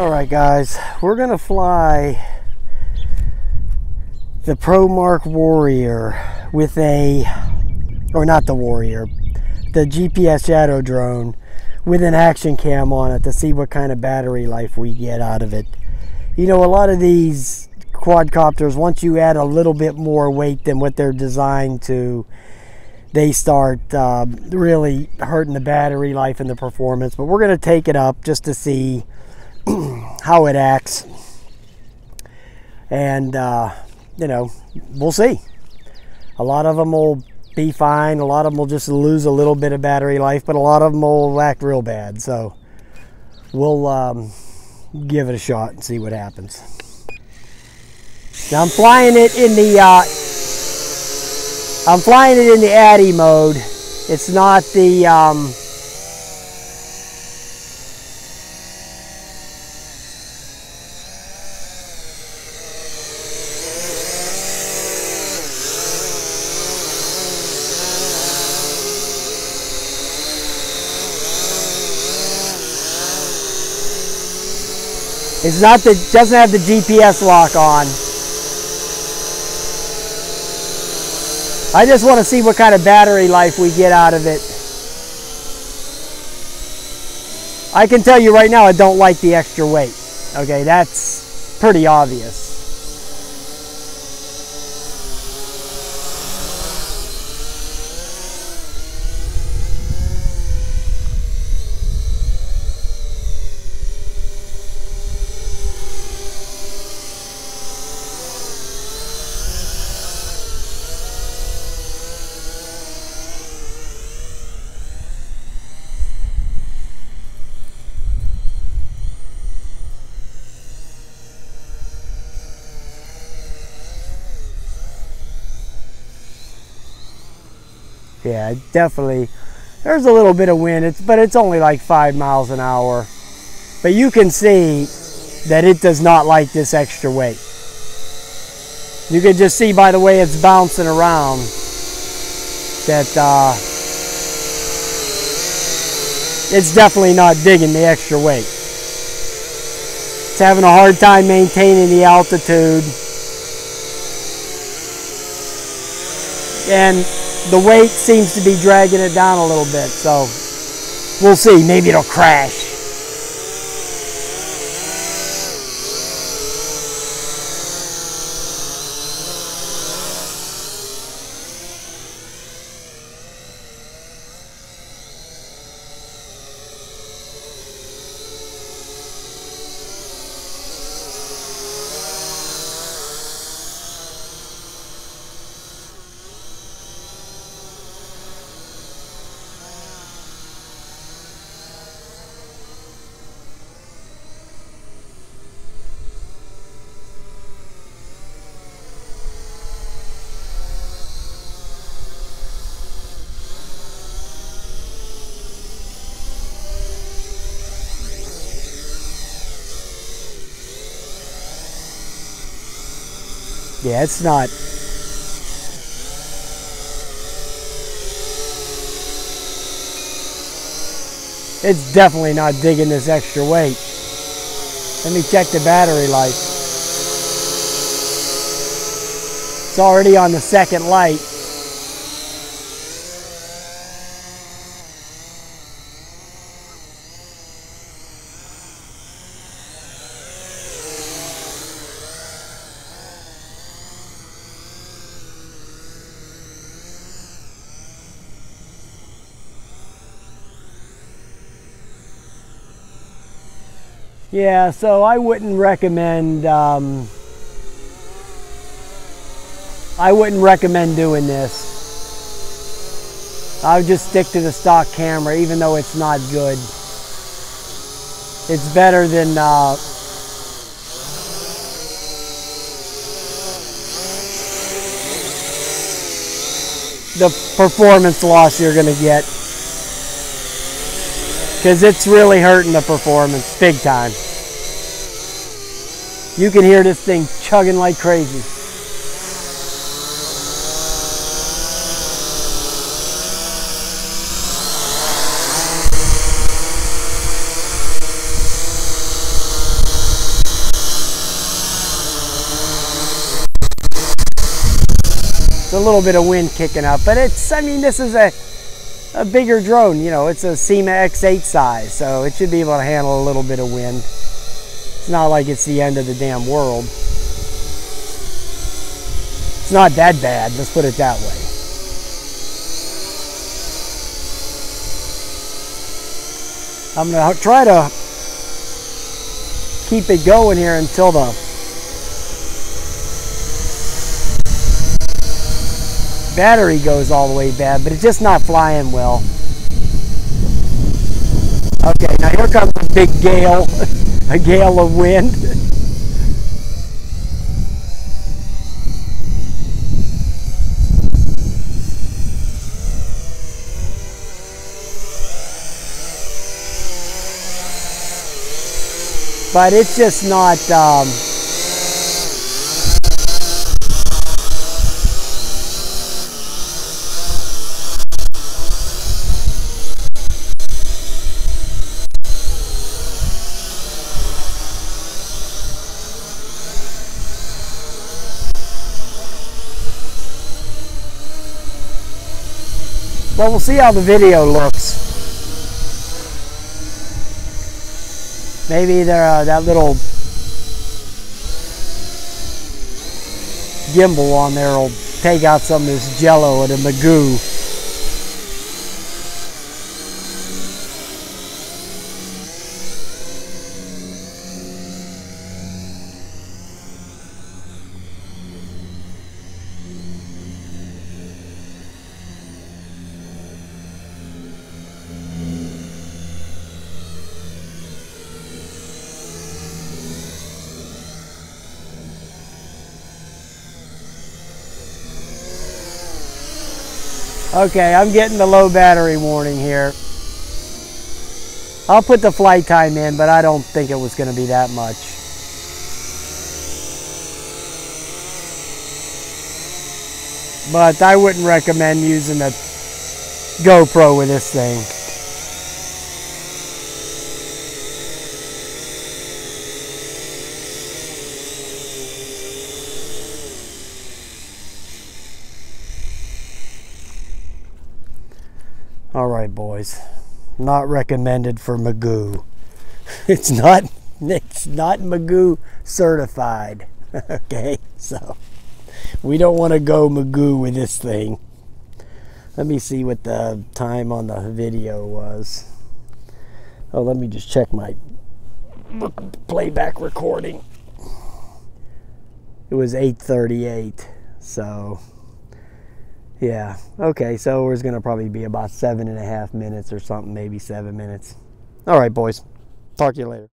Alright guys, we're going to fly the Promark Warrior with the GPS shadow drone with an action cam on it to see what kind of battery life we get out of it. You know, a lot of these quadcopters, once you add a little bit more weight than what they're designed to, they start really hurting the battery life and the performance. But we're going to take it up just to see how it acts, and you know, we'll see. A lot of them will be fine, a lot of them will just lose a little bit of battery life, but a lot of them will act real bad. So we'll give it a shot and see what happens. Now I'm flying it in the Addy mode. It's not the doesn't have the GPS lock on. I just want to see what kind of battery life we get out of it. I can tell you right now, I don't like the extra weight. Okay, that's pretty obvious. Yeah, definitely. There's a little bit of wind, but it's only like 5 miles an hour. But you can see that it does not like this extra weight. You can just see by the way it's bouncing around that it's definitely not digging the extra weight. It's having a hard time maintaining the altitude. And the weight seems to be dragging it down a little bit, so we'll see. Maybe it'll crash. Yeah, it's not. It's definitely not digging this extra weight. Let me check the battery life. It's already on the second light. Yeah, so I wouldn't recommend doing this. I would just stick to the stock camera, even though it's not good. It's better than the performance loss you're going to get, because it's really hurting the performance big time. You can hear this thing chugging like crazy. It's a little bit of wind kicking up, but it's, I mean, this is a bigger drone, you know, it's a SEMA X8 size, so it should be able to handle a little bit of wind. It's not like it's the end of the damn world. It's not that bad, let's put it that way. I'm going to try to keep it going here until the battery goes all the way bad, but it's just not flying well. Okay, now here comes a big gale, a gale of wind. But it's just not, well, we'll see how the video looks. Maybe that little gimbal on there will take out some of this jello or the magoo. Okay, I'm getting the low battery warning here. I'll put the flight time in, but I don't think it was going to be that much. But I wouldn't recommend using a GoPro with this thing. All right, boys. Not recommended for magoo. It's not magoo certified. Okay, so we don't want to go magoo with this thing. Let me see what the time on the video was. Oh, let me just check my playback recording. It was 8:38, so yeah, okay, so it's going to probably be about 7.5 minutes or something, maybe 7 minutes. All right, boys. Talk to you later.